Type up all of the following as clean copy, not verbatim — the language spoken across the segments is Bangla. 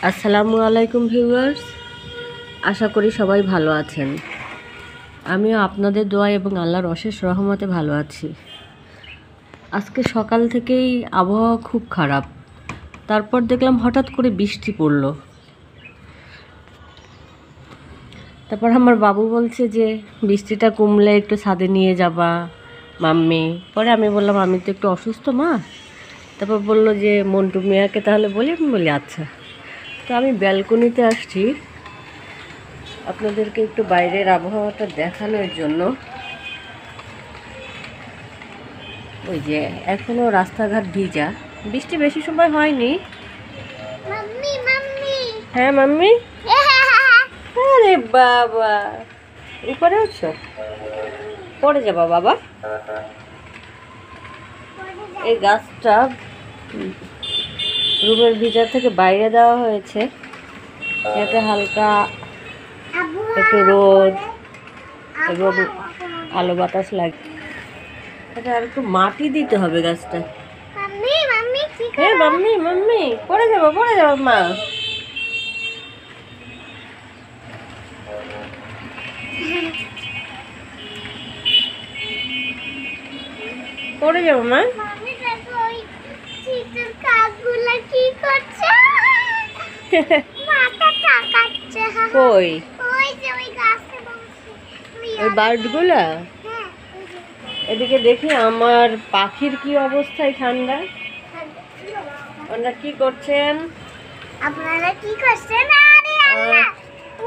আসসালামু আলাইকুম ভিউয়ার্স, আশা করি সবাই ভালো আছেন। আমিও আপনাদের দোয়া এবং আল্লাহর অশেষ রহমতে ভালো আছি। আজকে সকাল থেকেই আবহাওয়া খুব খারাপ, তারপর দেখলাম হঠাৎ করে বৃষ্টি পড়লো। তারপর আমার বাবু বলছে যে বৃষ্টিটা কমলে একটু ছাদে নিয়ে যাবা মাম্মি। পরে আমি বললাম আমি তো একটু অসুস্থ মা। তারপর বললো যে মন্টু মিয়াকে তাহলে বলি। আমি বলি আচ্ছা। তো আমি ব্যালকনিতে আসছি আপনাদেরকে একটু বাইরের আবহাওয়াটা দেখানোর জন্য। ওই যে এখনও রাস্তাঘাট ভিজা, বৃষ্টি বেশি সময় হয়নি। হ্যাঁ মাম্মি। আরে বাবা, উপরে উঠছো, পড়ে যাবা বাবা। এই গাছটা রুমের ভিতর থেকে বাইরে দেওয়া হয়েছে, যাতে হালকা একটু রোদ এবং আলো বাতাস লাগে। এটা আর একটু মাটি দিতে হবে গাছটা। হ্যাঁ মাম্মি মাম্মি, পড়ে যাবো মা। পড়ে যাবো মা। কই ওই বার্ডগুলা? এদিকে দেখি আমার পাখির কি অবস্থায় ঠান্ডা। ওনারা কি করছেন? আপনারা কি করছেন? আরে আল্লাহ,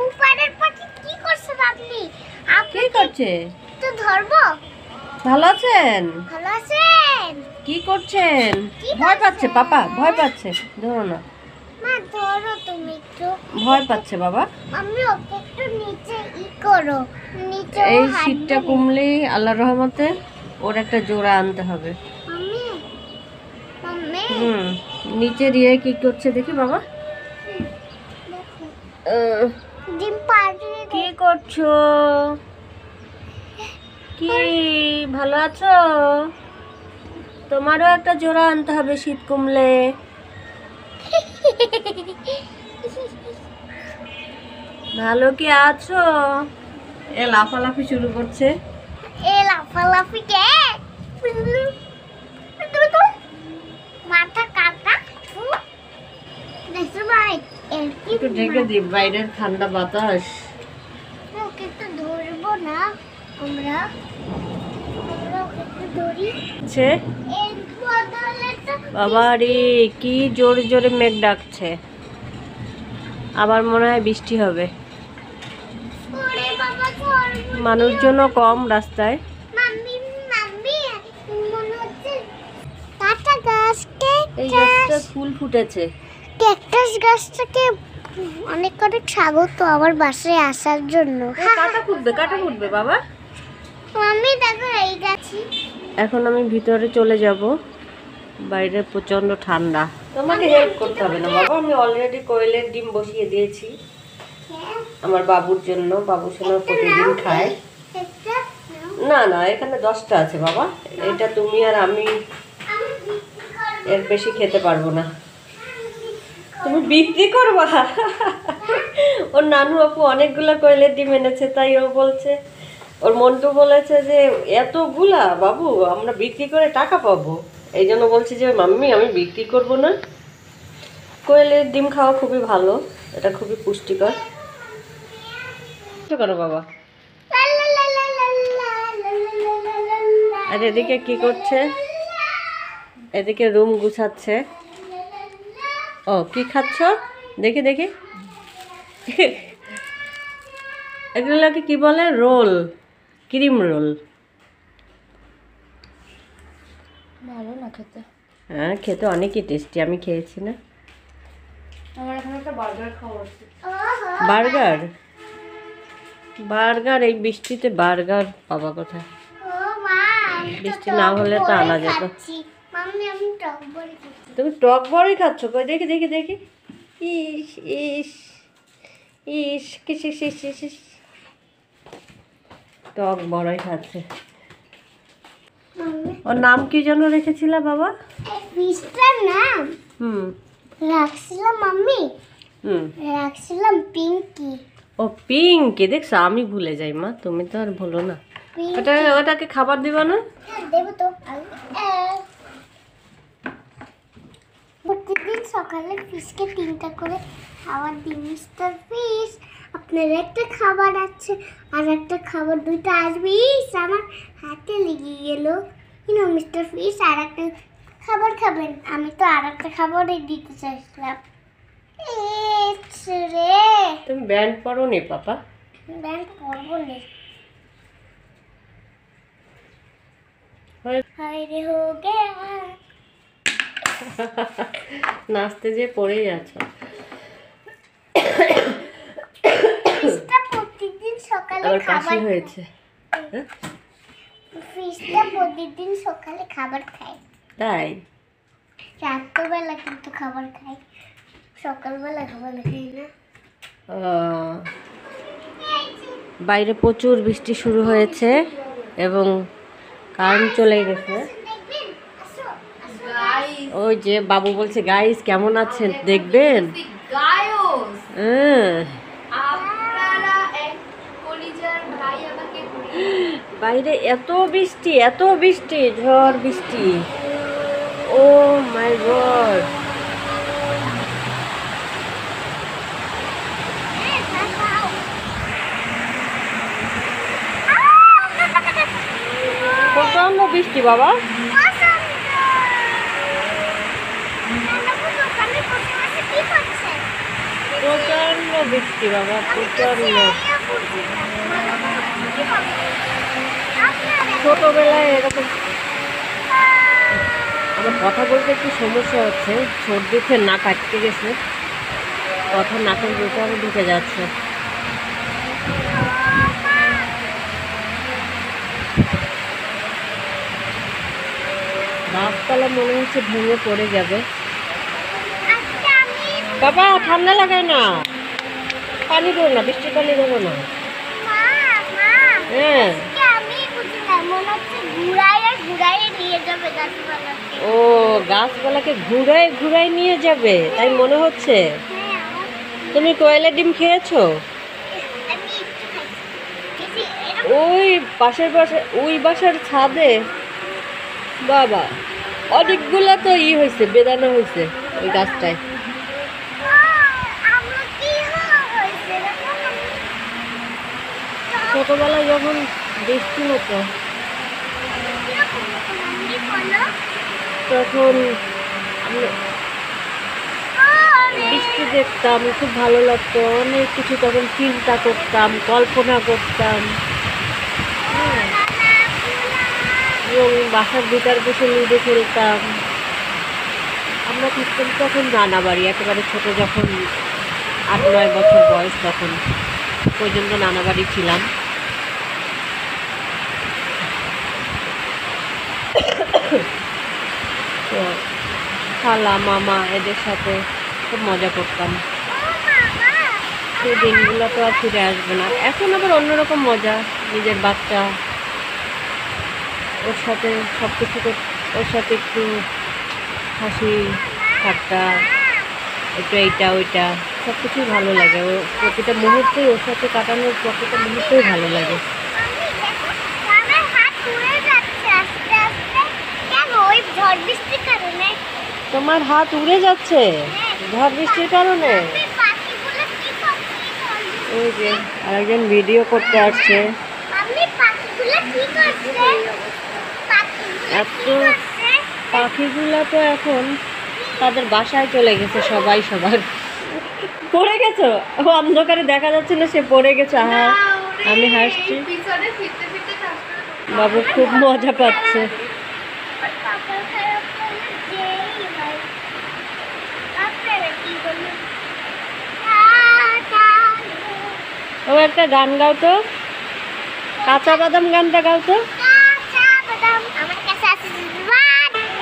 উপরের পাখি কি করছেন আপনি? কি করছে? তো ধরবো। ভালো আছেন? ভালো আছেন? কি করছেন? ভয় পাচ্ছে পাপা, ভয় পাচ্ছে। ধরো না মা, ধরো তুমি একটু। ভয় পাচ্ছে বাবা। আমি ওকে একটু নিচে করো, নিচে। এই শীতটা কমলেই আল্লাহর রহমতে ওর একটা জোড়া আনতে হবে। মাম্মি মাম্মি, নিচে দিয়ে কি করছে দেখি বাবা। ডিম পাড়ে। কি করছো? কি ভালো আছো? তোমারও একটা জোড়া আনতে হবে শীত কমলে। ভালো কি আছো? এ লাফালাফি শুরু করছে। এ লাফালাফি কে? মাথা কাটা। দেখো ভাই, একটু ঢেকে দিই, বাইরের ঠান্ডা বাতাস। ওকে তো ধরবো না আমরা ওকে একটু ধরি। এর বদলে তো বাবা রে, কি জোরে জোরে মেঘ ডাকছে, আবার মনে হয় বৃষ্টি হবে। ওরে বাবা, ধরবো। মানুষজনও কম রাস্তায়। মাম্মি মাম্মি, মনে হচ্ছে কাটা গাছকে। এই গাছটা ফুল ফুটেছে। ক্যাকটাস গাছটাকে অনেক অনেক স্বাগত আমার বাসায় আসার জন্য। কাটা ফুটবে বাবা। মাম্মি দেখো এই গাছই। এখন আমি ভিতরে চলে যাব, বাইরে প্রচন্ড ঠান্ডা। তোমাকে হেল্প করতে হবে না বাবা, আমি অলরেডি কোয়েলের ডিম বসিয়ে দিয়েছি আমার বাবুর জন্য। বাবু সোনা প্রতিদিন খায়। না না, এখানে 10টা আছে বাবা, এটা তুমি আর আমি, এর বেশি খেতে পারবো না। তুমি বিক্রি করবা? ওর নানু আপু অনেকগুলো কোয়েলের ডিম এনেছে, তাই ও বলছে, ওর মন্টু বলেছে যে এতগুলা বাবু আমরা বিক্রি করে টাকা পাবো। এই জন্য বলছি যে মাম্মি আমি বিক্রি করব না। কোয়েলের ডিম খাওয়া খুবই ভালো, এটা খুবই পুষ্টিকর। কেন বাবা? আর এদিকে কি করছে? এদিকে রুম গুছাচ্ছে। ও কি খাচ্ছ দেখি দেখি। এগুলোকে কি বলে? Roll, cream roll. ভালো না খেতে? হ্যাঁ, খেতে অনেকই টেস্টি, আমি খেয়েছি না। আমার এখন একটা বার্গার খাওয়া উচিত। বার্গার? বার্গার এই বৃষ্টিতে বার্গার পাবা কোথায়? ও মা, বৃষ্টি না হলে তো আনা যেত। মাম্মি আমি টক বড়ি খাচ্ছি। তুমি টক বড়ই খাচ্ছ? কই দেখি দেখি দেখি। ইস ইস ইস কিস ইস ইস ইস ইস। টক বড়ই খাচ্ছে। ওর নাম কি যেন রেখেছিলে বাবা? এই ফিশটার নাম হুম রাখছিলাম মাম্মি রাখছিলাম পিঙ্কি। ও পিঙ্কি, দেখছো আমি ভুলে যাই মা, তুমি তো আর ভুলো না। ওটাকে খাবার দিবা না? দেবো তো। প্রতিদিন সকালে ফিশকে 3টা করে খাবার দিই মিস্টার ফিশ। আপনার একটা খাবার আছে আর একটা খাবার 2টা আসবে। আমার হাতে লেগে গেল। মিস্টার ফিশ আর একটা খাবার খাবেন? আমি তো আর একটা খাবারই দিতে চাইছিলাম। রে তুমি ব্যান্ড পরো নি পাপা? ব্যান্ড পরবো নি। হায় রে হো গয়া। নাচতে যে পড়েই আছো। ফিশটা প্রতিদিন সকালে আবার কাশি খাবার হয়েছে। ফিশটা প্রতিদিন সকালে খাবার খায়। তাই? রাত্রবেলা কিন্তু খাবার খায়, সকালবেলা খাবার খাই না। বাইরে প্রচুর বৃষ্টি শুরু হয়েছে এবং কারেন্ট চলে গেছে। ওই যে বাবু বলছে গাইস কেমন আছেন দেখবেন। বাইরে এত বৃষ্টি ঝড় বৃষ্টি। ও মাই গড। প্রচন্ড বৃষ্টি বাবা, প্রচন্ড বৃষ্টি বাবা, প্রচন্ড। ছোটবেলায় এরকম আমার কথা বলতে একটু সমস্যা হচ্ছে, সর্দিতে নাক আটকে গেছে, কথা নাকের ভিতরে ঢুকে যাচ্ছে। গাছপালা মনে হচ্ছে ভেঙে পড়ে যাবে। বাবা ঠান্ডা লাগায় না, পানি দেবো না, বৃষ্টির পানি দেবো না। হ্যাঁ ও গাছপালাকে ঘুরায় নিয়ে যাবে তাই মনে হচ্ছে। তুমি কোয়েলের ডিম খেয়েছো? ওই বাসার ছাদে বাবা অনেকগুলা তো হয়েছে, বেদানা হয়েছে ওই গাছটায়। ছোটবেলায় যখন বৃষ্টি হতো তখন বৃষ্টি দেখতাম, খুব ভালো লাগতো, অনেক কিছু তখন চিন্তা করতাম, কল্পনা করতাম এবং বাসার ভিতর বসে লুডো খেলতাম। আমরা থাকতাম তখন নানা বাড়ি, একেবারে ছোট যখন 8-9 বছর বয়স তখন পর্যন্ত নানা বাড়ি ছিলাম। তো খালা মামা এদের সাথে খুব মজা করতাম। সেই দিনগুলো তো আর ফিরে আসবে না। এখন আবার অন্যরকম মজা, নিজের বাচ্চা, ওর সাথে সব কিছু, ওর সাথে একটু হাসি ঠাট্টা, একটু এইটা ওইটা সব কিছুই ভালো লাগে। ও প্রতিটা মুহূর্তেই ওর সাথে কাটানোর প্রতিটা মুহূর্তেই ভালো লাগে। তোমার হাত উড়ে যাচ্ছে ঝড় বৃষ্টির কারণে? ওই যে আরেকজন ভিডিও করতে আসছে। এত পাখিগুলা তো এখন তাদের বাসায় চলে গেছে, সবাই সবার। পড়ে গেছো? ও অন্ধকারে দেখা যাচ্ছে না, সে পড়ে গেছে। হ্যাঁ আমি হাসছি, বাবু খুব মজা পাচ্ছে। ও একটা গান গাও তো, কাঁচা বাদাম গানটা গাও তো।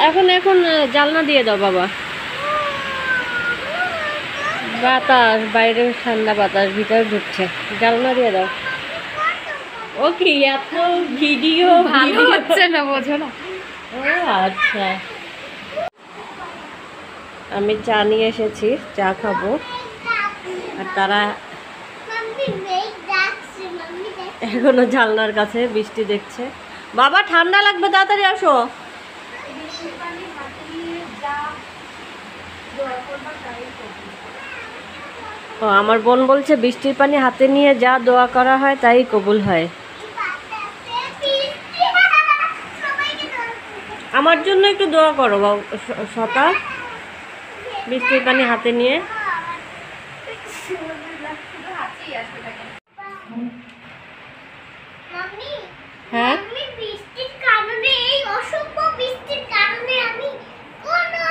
এখন জানলা দিয়ে দাও বাবা, বাতাস বাইরে, ঠান্ডা বাতাস ভিতরে ঢুকছে, জানলা দিয়ে দাও। ও কি এত ভিডিও ভালো হচ্ছে না, বোঝো না? ও আচ্ছা, আমি চা নিয়ে এসেছি, চা খাবো। আর তারা মাম্মি মেঘ ডাকছে, মাম্মি দেখ। এখনো জানলার কাছে বৃষ্টি দেখছে। বাবা ঠান্ডা লাগবে, তাড়াতাড়ি আসো। ও আমার বোন বলছে বৃষ্টির পানি হাতে নিয়ে যা দোয়া করা হয় তাই কবুল হয়। আমার জন্য একটু দোয়া করো বাবু সতা, বৃষ্টির পানি হাতে নিয়ে। মাম্মি, হ্যাঁ মাম্মি বৃষ্টির কারণে, এই অসভ্য বৃষ্টির কারণে আমি কোনো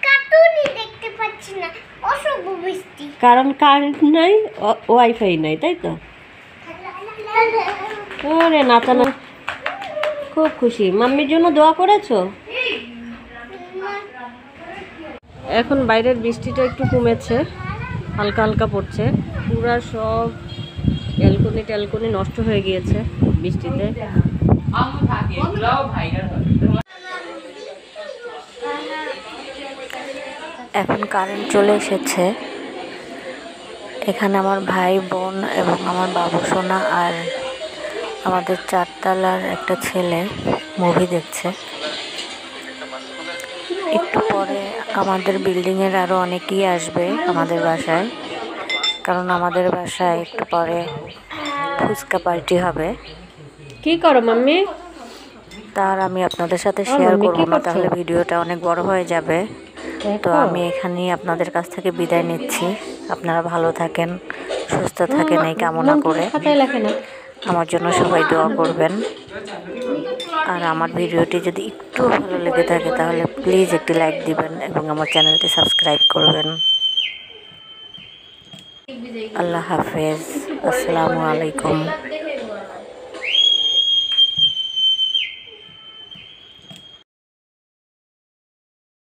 কার্টুনই দেখতে পাচ্ছি না। অসভ্য বৃষ্টি। কারণ কারেন্ট নাই, ওয়াইফাই নাই, তাই তো। ওরে নাচানো, খুব খুশি। মাম্মির জন্য দোয়া করেছো? এখন বাইরের বৃষ্টিটা একটু কমেছে, হালকা হালকা পড়ছে। পুরা সব টেলকুনি টেলকুনি নষ্ট হয়ে গিয়েছে বৃষ্টিতে। এখন কারেন্ট চলে এসেছে। এখানে আমার ভাই বোন এবং আমার বাবু সোনা আর আমাদের 4 তলার একটা ছেলে মুভি দেখছে। একটু পরে আমাদের বিল্ডিংয়ের আরও অনেকেই আসবে আমাদের বাসায়, কারণ আমাদের বাসায় একটু পরে ফুচকা পার্টি হবে। কি করো মাম্মি? তার আমি আপনাদের সাথে শেয়ার মাম্মি, করব কি না, করছো? তাহলে ভিডিওটা অনেক বড় হয়ে যাবে। তো দেখো। আমি এখানেই আপনাদের কাছ থেকে বিদায় নিচ্ছি। আপনারা ভালো থাকেন, সুস্থ থাকেন এই কামনা করে খাতায় লেখে না। আমার জন্য সবাই দোয়া করবেন। আর আমার ভিডিওটি যদি একটু ভালো লেগে থাকে তাহলে প্লিজ একটি লাইক দিবেন এবং আমার চ্যানেলটি সাবস্ক্রাইব করবেন। আল্লাহ হাফেজ, আসসালামু আলাইকুম।